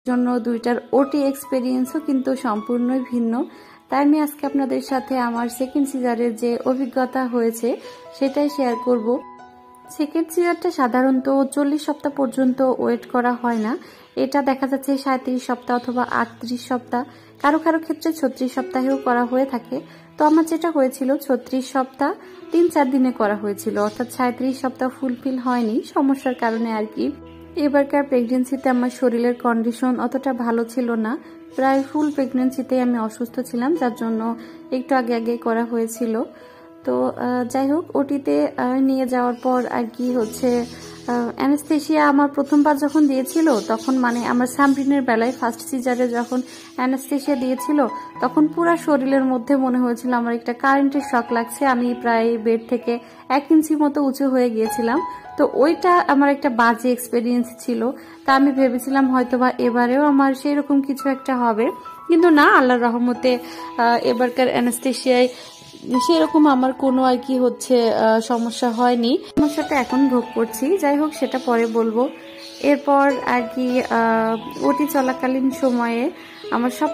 জন্য দুইটার ওটি এক্সপেরিয়েন্সও কিন্তু সম্পূর্ণই ভিন্ন। তাই আমি আজকে আপনাদের সাথে আমার সেকেন্ড সিজারের যে অভিজ্ঞতা হয়েছে সেটাই শেয়ার করব। সেকেন্ড সিজারটা সাধারণত 40 সপ্তাহ পর্যন্ত ওয়েট করা হয় না, এটা দেখা যাচ্ছে 37 সপ্তাহ অথবা 38 সপ্তাহ, কারো কারো ক্ষেত্রে 36 সপ্তাহেও করা হয়ে থাকে। তো আমার যেটা হয়েছিল 36 সপ্তাহ 3-4 দিনে করা হয়েছিল, অর্থাৎ 37 সপ্তাহ ফুলফিল হয়নি সমস্যার কারণে আর কি। এবারকার প্রেগনেন্সিতে আমার শরীরের কন্ডিশন অতটা ভালো ছিল না, প্রায় ফুল প্রেগনেন্সিতে আমি অসুস্থ ছিলাম, যার জন্য একটু আগে আগে করা হয়েছিল। তো যাই হোক, ওটিতে নিয়ে যাওয়ার পর আর কি হচ্ছে অ্যানেস্থেশিয়া আমার প্রথমবার যখন দিয়েছিল তখন মানে আমার সামরিনের বেলায় ফার্স্ট সিজারে যখন অ্যানেস্থেশিয়া দিয়েছিল তখন পুরো শরীরের মধ্যে মনে হয়েছিল আমার একটা কারেন্টের শক লাগছে, আমি প্রায় বেড থেকে 1 ইঞ্চি মতো উঁচু হয়ে গিয়েছিলাম। তো ওইটা আমার একটা বাজে এক্সপেরিয়েন্স ছিল। তা আমি ভেবেছিলাম হয়তোবা এবারেও আমার সেই রকম কিছু একটা হবে, কিন্তু না, আল্লাহর রহমতে এবারকার অ্যানেস্থেশিয়ায় সেরকম আমার কোনো আর কি হচ্ছে সমস্যা হয়নি। সমস্যাটা এখন ভোগ করছি, যাই হোক সেটা পরে বলবো। এরপর আর কি ওটি চলাকালীন সময়ে আমার সব